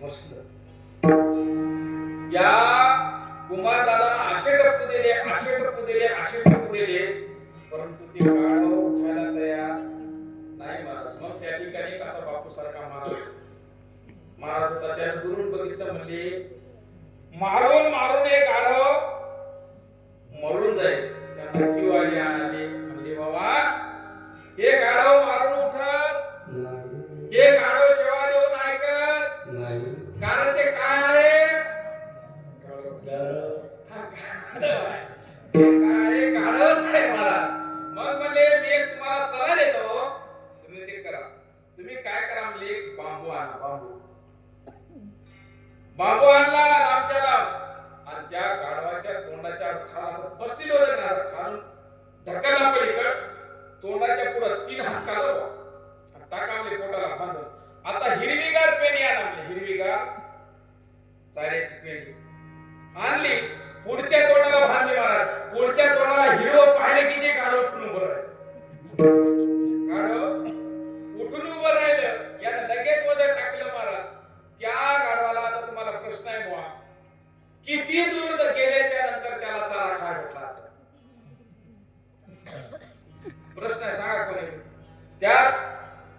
बसलं. या कुमार दादांना असे टप्पू दिले परंतु ते गाढव उठायला तयार नाही महाराज. मग त्या ठिकाणी कसा बापू सारखा महाराज होता. त्याने दुरून बघितलं, म्हणले मारून एक गाढव मरून जाईल. त्यांना जीव आली म्हणजे बाबा हे गाढव मारून उठत, हे गाढव सेवा देऊन ऐकत नाही. कारण ते काय आहे? गाढवच आहे महाराज. मग म्हणले मी एक तुम्हाला सल्ला देतो, तुम्ही ते करा. तुम्ही काय करा म्हणले, एक बांबू आणा. बांबू आणला लांबच्या लांब आणि त्या गाढवाच्या तोंडाच्या खाला बसलेलं होतं ना, खालून ढकलला पलीकड, तोंडाच्या पुढे 3 हात काढला टाकावले पोटाला बांधून. आता हिरवीगार पेनी आणा म्हणले, हिरवीगार चाऱ्याची पेनी आणली, पुढच्या तोंडाला बांधली महाराज. पुढच्या तोंडाला हिरवं पाहिले की जे गाढव उठून उभं राहिलं. गाढव उठून उभं राहिलं. यानं लगेच वजन टाकलं महाराज. त्या गाढवाला आता तुम्हाला प्रश्न आहे मुळा, किती दूर गेल्याच्या नंतर त्याला चारा खाय भेटला असेल? प्रश्न आहे, सांगा कोणी. त्या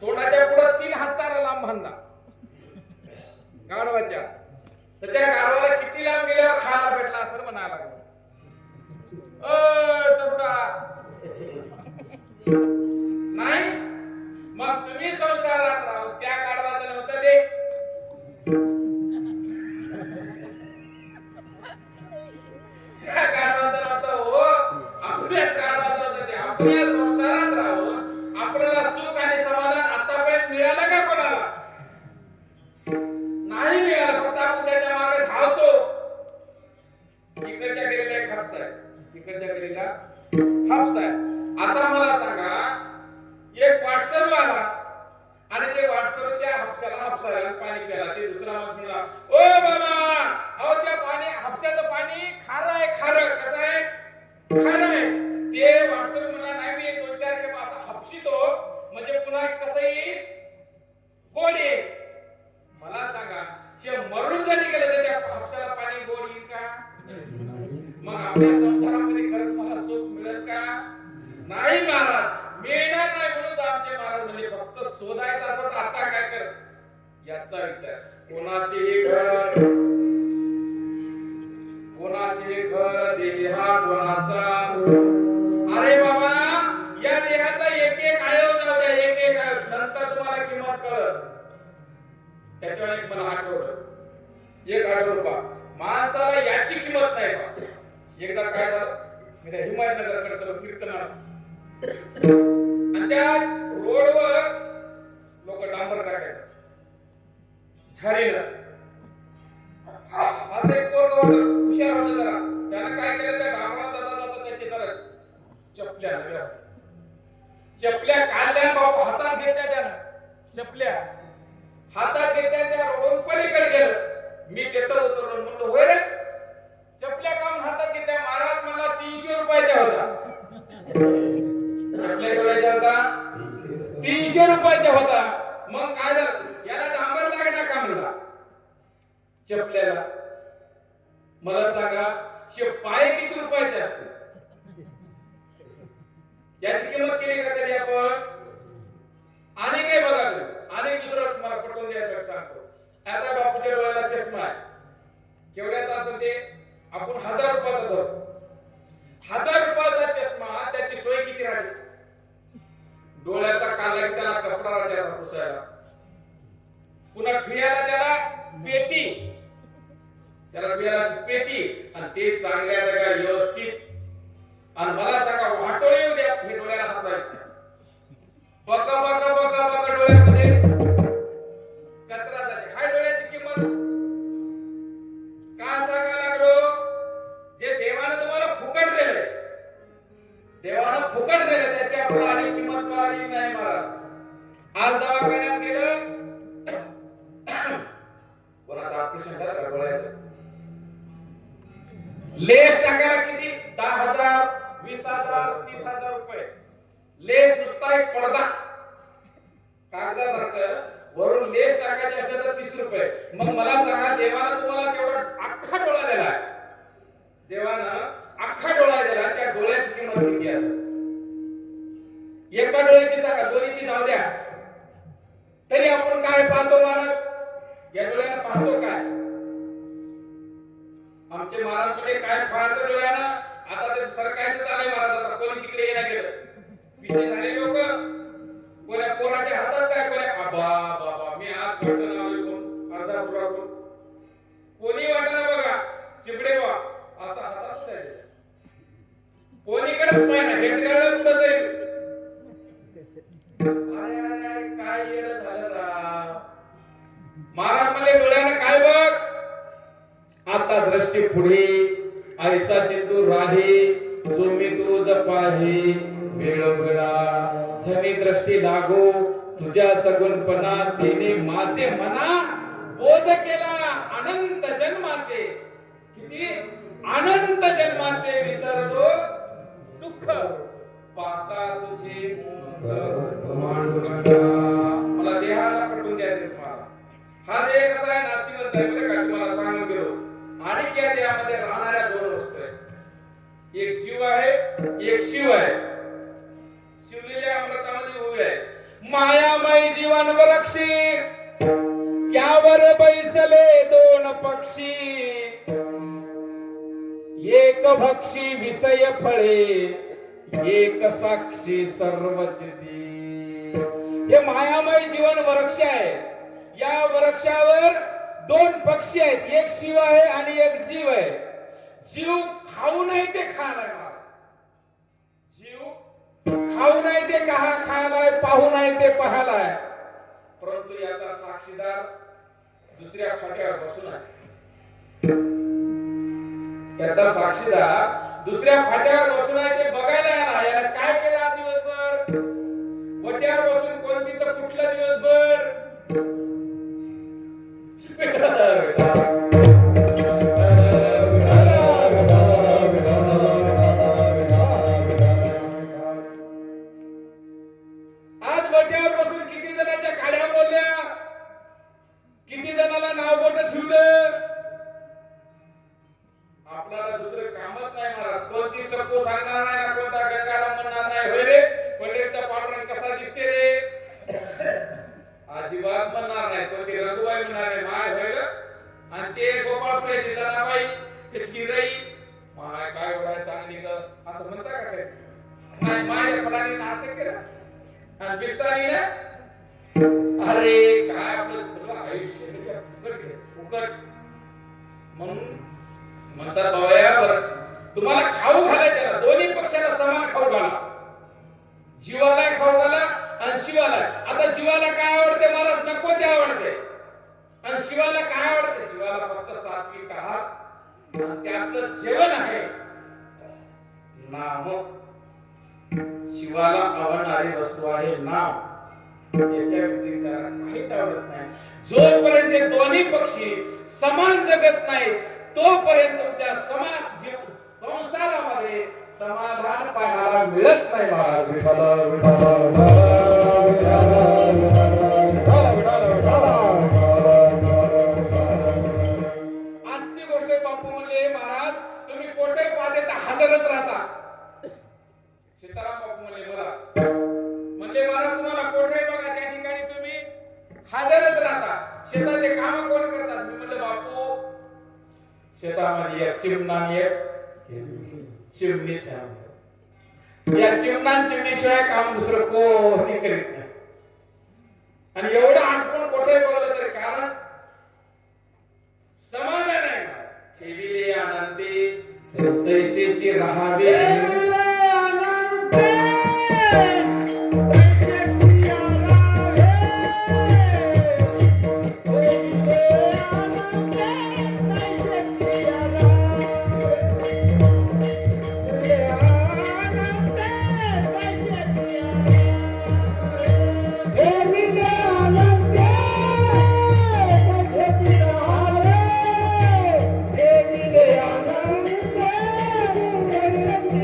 तोंडाच्या पुढे 3 हात चारा लांब बांधला गाढवाच्या, तर त्या गाढवाला किती लांब गेल्यावर खायला भेटला असेल म्हणायला लागला. नाही, मग तुम्ही संसारात राहू, त्या गाढवाचं नव्हतं ते. त्या गाढवाचं नव्हतं हो, आपल्याच गाढवाचं होतं ते. आपल्या संसारात राहून आपल्याला सुख आणि समाधान आतापर्यंत मिळालं का कोणाला? नाही मिळालं. फक्त आपण त्याच्या मागे धावतो. इकडच्या गेलेला एक हापसा आहे, इकडच्या गेलेला हापसा आहे. आता मला सांगा, एक वाटसरू आला आणि ते वाटसरू त्या हापसाला पाणी प्याला. ते दुसरा माणूस म्हणला, ओ बाबा, अहो त्या हापशाचं पाणी खारं आहे. खारं कसं आहे? खारं आहे. ते वाटसरू म्हणला, नाही मी 2-4 खेप असा हापशितो म्हणजे पुन्हा कसं येईल? गोड येईल. मला सांगा, मरून जरी गेलं तर त्या हापशाला पाणी गोड येईल का? मग आपल्या संसारामध्ये खरंच मला सुख मिळेल का? नाही महाराज, मिळणार नाही. म्हणून आमचे महाराज म्हणजे फक्त शोधायचं असं तर आता काय कर याचा विचार. कोणाचे घर देहा कोणाचा. अरे बाबा, या देहाचा एक आयोग जाऊ द्या, एक नंतर तुम्हाला किंमत कळत. त्याच्यावर एक मला आठवलं, एक आठवलं माणसाला याची किंमत नाही बा. एकदा काय झालं, मी त्या हिमायतनगरकडे चलो कीर्तनाला, आणि त्या रोडवर लोक डांबर टाकायचे झाडीनं. असं एक पोरग होतं, हुशार होतं जरा. त्यानं काय केलं, त्या डांबरात जाता त्याची जरा चपल्या काढल्या बापू, हातात घेतल्या. त्यानं चपल्या हातात घेतल्या, त्या रोडून पलीकडे गेलं. मी तिथं उतरलो, म्हणलो होय रे, चपल्या काढून हातात घेतल्या. महाराज म्हणला 300 रुपयाच्या होता. चपल्या केवढ्याच्या होता? 300 रुपयाच्या होता. मग काय झालं, याला डांबर लागला का म्हणला चपल्याला. मला सांगा, पाय किती रुपयाचे असते? याची किंमत केली का कधी आपण? आणि काय बघा, आणि दुसरं तुम्हाला पटवून द्यायचं सांगतो. आता बापूच्या डोळ्याला चष्मा आहे, केवढ्याचा असेल ते? आपण 1000 रुपयाचा धरतो. 1000 रुपयाचा चष्मा, त्याची सोय किती राहते? डोळ्याचा काढला की त्याला कपडा राहत्याचा पुसायला, पुन्हा ठियाला त्याला पेटी, त्याला ठियाला पेटी, आणि ते चांगल्या जागा व्यवस्थित. आणि मला सांगा, वाटो येऊ द्या, हे डोळ्याला हात लावते. बघा बघा बघा बघा, डोळ्यामध्ये कचरा जाते. हाय डोळ्याची किंमत का सांगायला लागलो? जे देवानं तुम्हाला फुकट दिले, देवानं फुकट दिले, त्याची आपल्याला आणि किंमत कळाली नाही महाराज. आज दवाखान्यात गेलं, कोणाचं ऑपरेशन झालं का डोळ्याचं, लेस टाकायला किती? 10,000, 20,000, 30,000 रुपये. लेस नुसता एक पडदा कागदासारखं, वरून लेस टाकायचे असले तर 30 रुपये. मग मला सांगा, देवानं तुम्हाला तेवढा अख्खा डोळा दिलाय, देवानं अख्खा डोळा दिला, त्या डोळ्याची किंमत किती असेल? एका डोळ्याची सांगा, दोन्हीची जाऊ द्या, तरी आपण काय पाहतो महाराज? या डोळ्यानं पाहतो काय? आमचे महाराज म्हणजे काय पाहतो डोळ्यानं? आता ते सरकायचं चाललंय महाराज, आता कोणी तिकडे येणार गेलं विषय झाले लोक, कोण्या पोराच्या हातात काय, कोण्या आबा बाबा मी आज वाटण आलोय, कोण अर्धा पुरा कोण कोणी वाटणं बघा चिपडे बा असं हातातच आहे, कोणीकडेच पाहिजे हे कळलं कुठं तरी. अरे अरे अरे काय येणं झालं राव. महाराज म्हणले डोळ्यानं काय बघ, आता दृष्टी पुढे ऐसा चित्तू राही, जो मी तुझ पाहे वेळोवेळा, झनी दृष्टी लागो तुझ्या सगुणपणा, तिने माझे मना बोध केला अनंत जन्माचे. किती अनंत जन्माचे विसरलो दुःख, पाहता तुझे मुख पांडुरंगा. मला देहाला पटवून द्यायचे तुम्हाला. हा देह कसा आहे? नाशिवंत आहे बरं का, तुम्हाला सांगून गेलो. आणि या देहामध्ये राहणाऱ्या दोन वस्तू आहेत, एक जीव आहे, एक शिव आहे. शिवलेल्या अमृतामध्ये उभी आहे. मायामय जीवन वरक्षी, त्यावर बैसले दोन पक्षी, एक भक्षी विषय फळे, एक साक्षी सर्वच दे. हे मायामय जीवन वृक्ष आहे. या वृक्षावर दोन पक्षी आहेत, एक शिव आहे आणि एक जीव आहे. जीव खाऊ नाही ते खाणार, जीव खाऊ नाही ते खायलाय, पाहू नाही ते पाहायलाय, परंतु याचा साक्षीदार दुसऱ्या फाट्यावर बसून आहे. याचा साक्षीदार दुसऱ्या फाट्यावर बसून आहे, ते बघायला आला. याला काय केलं दिवसभर? वट्यावर बसून कोणतीचं कुठलं दिवसभर? आज वट्यावर बसून किती जणांच्या काड्या बोलल्या, किती जणाला नाव बोट ठेवलं. आपल्याला दुसरं कामच नाही महाराज. कोणती सको सांगणार नाही ना, कोणता गंगाराम म्हणणार नाही. होय रे पंडितचा पांडुरंग कसा दिसते रे, अजिबात म्हणणार नाही. कोणती रघुबाई म्हणणार नाही माय होय ग. आणि ते गोपाळपुऱ्याची जनाबाई, ते किरई माय काय ओढाय चांगली ग असं म्हणता का काय? नाही माय फलानीनं असं केलं आणि बिस्तारीने, अरे काय आपलं सगळं आयुष्य फुकट. म्हणून म्हणतात बाबा तुम्हाला खाऊ घालायचं, दोन्ही पक्षाला समान खाऊ घाला. जीवाला खाऊ घाला आणि शिवाला. आता जीवाला काय आवडते महाराज? नको ते आवडते. आणि शिवाला काय आवडते? शिवाला फक्त सात्विक आहार, त्याचं जेवण आहे नाम. शिवाला आवडणारी वस्तू आहे नाम, याच्या व्यतिरिक्त काहीच आवडत नाही. जोपर्यंत हे दोन्ही पक्षी समान जगत नाही, तोपर्यंत तुमच्या संसारामध्ये समाधान पाहायला मिळत नाही महाराज. विठ्ठल विठ्ठल आजची गोष्ट बापू म्हणले महाराज तुम्ही कोठे पाहते तर हजरच राहता. सीताराम बापू म्हणले मला म्हणले महाराज तुम्हाला कोठे बघा त्या ठिकाणी तुम्ही हजरच राहता. शेताचे काम कोण करतात? मी म्हणलं बापू शेतामध्ये एक चिमणा एक चिमणीच आहे. या चिमणा चिमणीशिवाय काम दुसरं कोणी करीत नाही. आणि एवढं आणखून कोठे बघलं तरी कारण समाधान आहे. ठेविले आनंदी तैसेची राहावे.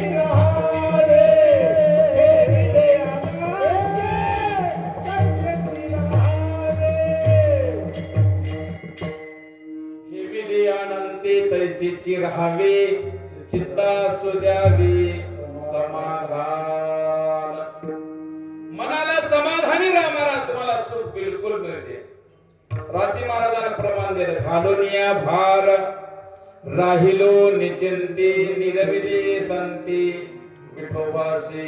Yeah. शांती तैसीची राहावी, चित्ता सुद्यावी समाधान. मनाला समाधानी राहा महाराज, तुम्हाला सुख बिलकुल मिळते. राती महाराजांना प्रमाण दिलं, घालूनिया भार राहिलो निचिंती, निरविली संती विठोबासी.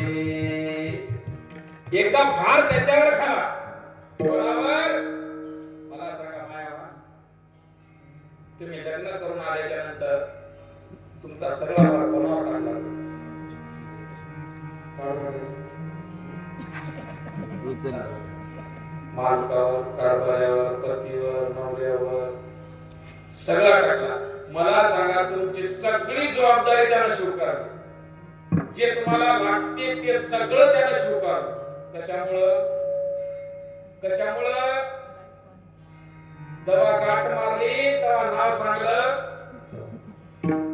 एकदा भार त्याच्यावर खाला. कोणावर? मला सांगा मायावा, तुम्ही लग्न करून आल्याच्या नंतर तुमचा सगळा भार कोणावर टाकला? मालकावर, कारभाऱ्यावर, पतीवर, नवऱ्यावर सगळा टाकला. मला सांगा, तुमची सगळी जबाबदारी त्यानं स्वीकारली. जे तुम्हाला लागते ते सगळं त्यानं स्वीकारलं. कशामुळं? जेव्हा गाठ मारली तेव्हा नाव सांगलं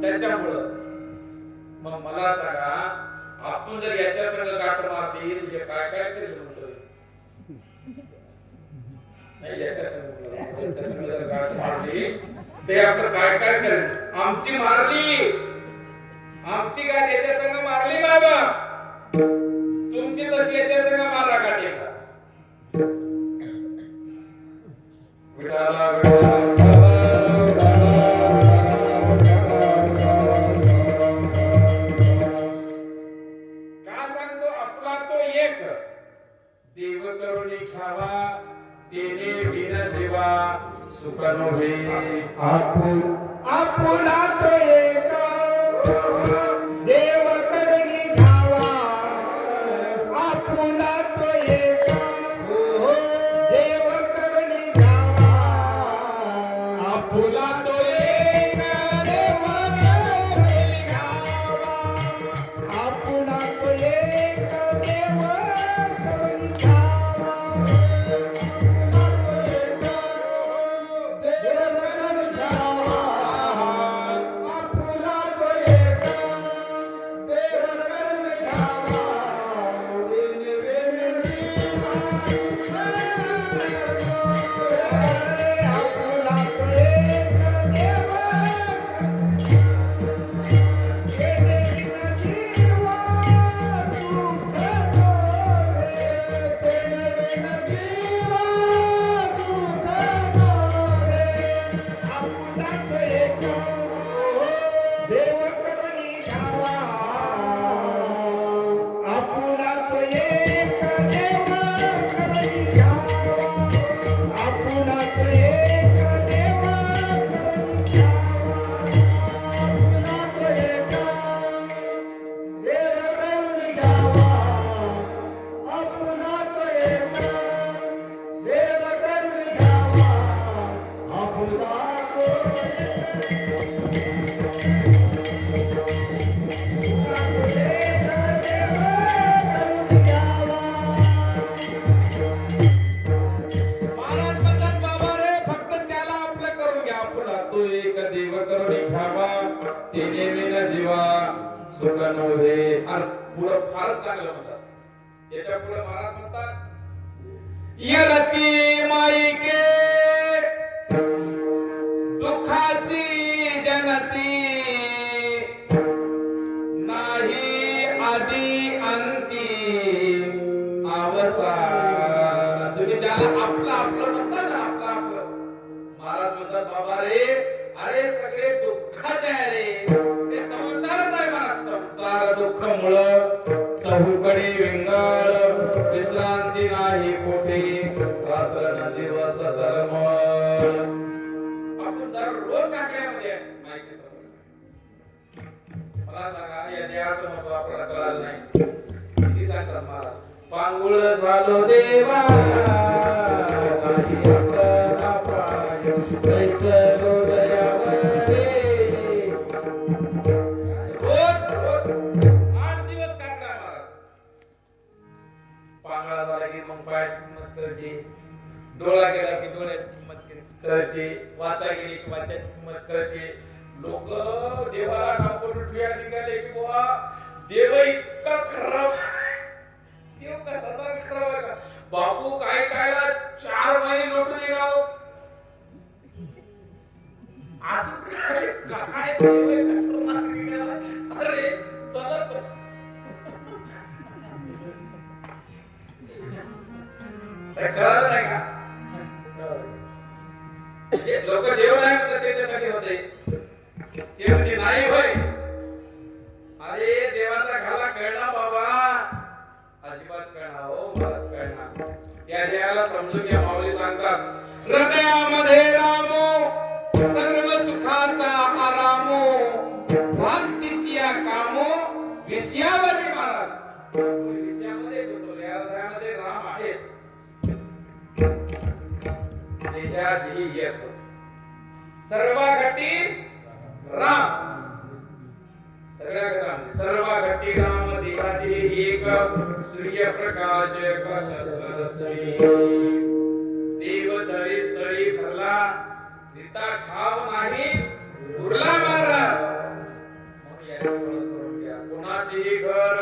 त्याच्यामुळं. मग मला सांगा, आपण जर याच्या संग गाठ मारली म्हणजे काय काय करेल म्हणतो? नाही, याच्या संग जर गाठ मारली ते आपण काय काय करेल? आमची गाठ याच्या संग मारली बाबा, तुमची तशी याच्या संग मारा गाठ एकदा. विठाला का सांगतो? आपला तो एक देव करुणी घ्यावा, तेने बिन जीवा सुख नव्हे. आपुला तो एक देव करुणी घ्यावा, आपुला तो एक देव करुणी घ्यावा, आपुला तो एक देव करुणी घ्यावा, आपुला तो एक देव करुणी घ्यावा, सुख नव्हे. आणि पुढं फार चांगलं म्हणतात. याच्या पुढे महाराज म्हणतात, यरती माईके दुःखाची जनती, नाही आदी अंती अवसान. तुम्ही ज्याला आपलं आपलं म्हणता ना, आपलं महाराज म्हणतात, बाबा रे, अरे सगळे दुःखाचे आहे रे, ते संसारच आहे महाराज. संसार दुःख मुळ चहूकडे विंगाळ, विश्रांती नाही कुठे, रात्र दिवस धर्मळ. आपण दररोज काकड्यामध्ये माहिती. मला सांगा, या देवाचं महत्व आपल्याला कळालं नाही. किती सांगतात महाराज, पांगुळ झालो देवा नाही आता पाय, कैसलो दयावरे. रोज 8 दिवस काढला महाराज. पांगळा झाला की मग पायाची किंमत करते, डोळा गेला की डोळ्याची किंमत करते, वाचा गेली की वाचाची किंमत करते. लोक देवाला नाव करून ठेवा निघाले की बुवा देव इतका खराब, देव कसा तर खराब आहे का? बापू काय कायला 4 महिने लोटून गाव असंच काय काय देव आहे, खतरनाक निघाला. अरे चला चला. काय कळलं नाही का? लोक देव नाही म्हणतात त्याच्यासाठी होते. ते म्हणजे नाही होय. अरे देवाचा घाला कळला बाबा, अजिबात कळणार हो, मलाच कळणार. या देवाला समजून घ्या. माऊली सांगतात हृदयामध्ये रामो सर्व सुखाचा आरामो, भ्रांतीची या कामो विषयावरी महाराज. विषयामध्ये गुंतवले, या हृदयामध्ये राम आहेच. देहाधी एक सर्व घटी राम, सगळ्या घटांमध्ये सर्व घटी राम, देहाधी एक सूर्यप्रकाश कशस्त्रस्त्री. देव जळी स्थळी भरला, रीता खाव नाही उरला महाराज. म्हणून याची ओळख करून घ्या. कोणाचेही घर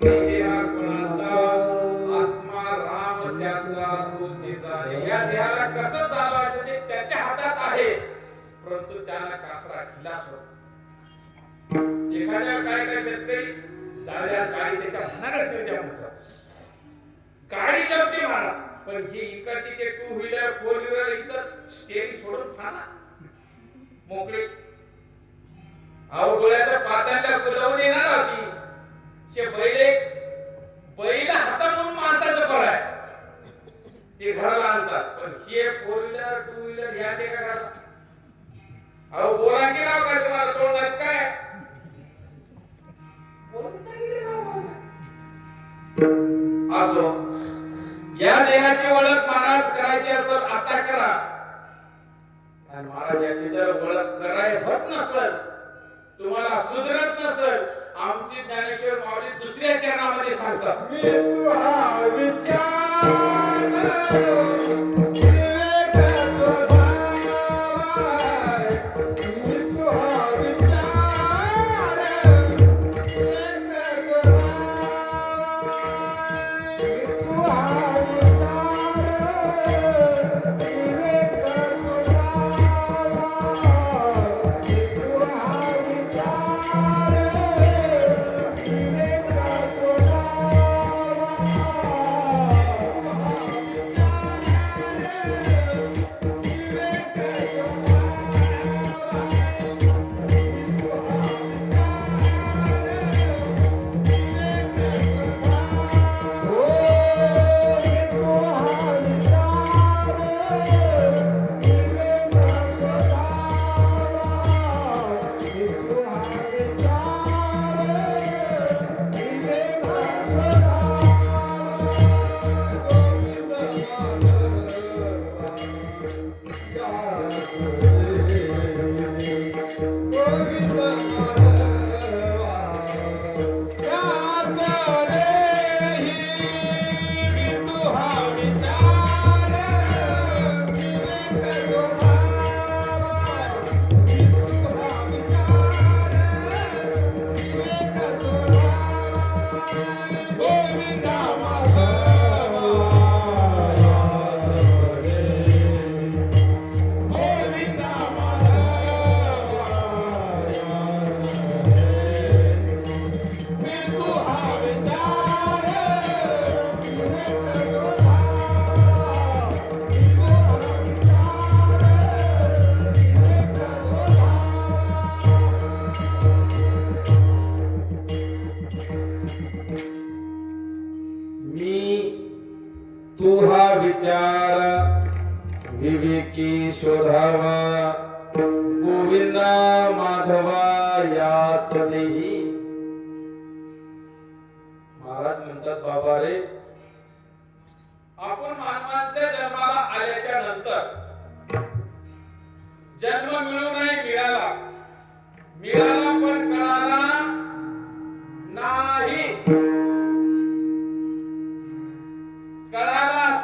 देह कोणाचा, आत्मा राम त्याचा, तोचीचा. या देहाला कसं चालवायचं ते त्याच्या हातात आहे, परंतु त्यानं कासरा केला सोड. एखाद्या काय शेतकरी चालल्या गाडी त्याच्या मनानच नाही त्या म्हणतात, गाडी जमते मला, पण ही इकडची ते 2 व्हीलर 4 व्हीलर इथं स्टेरिंग सोडून खाना मोकळे. अहो डोळ्याच्या पातांना फुलवून येणार होती. शे बैल हातामून माणसाचं बरं आहे, ते घराला आणतात. पण हे 4 व्हीलर 2 व्हीलर या ते का करतात? अहो बोला की नाव काय तुम्हाला तोंडात काय असो. या देहाची ओळख महाराज करायची असेल आता करा. आणि महाराज याची जर ओळख कराय होत नसेल, तुम्हाला सुधरत नसेल, आमची ज्ञानेश्वर माऊली दुसऱ्या चरणामध्ये सांगतात मी तुहा विचार विवेकी शोधावा गोविंदा माधवा याच देही. महाराज म्हणतात बाबा रे, आपण मानवांच्या जन्माला आल्याच्या नंतर जन्म मिळू नाही मिळाला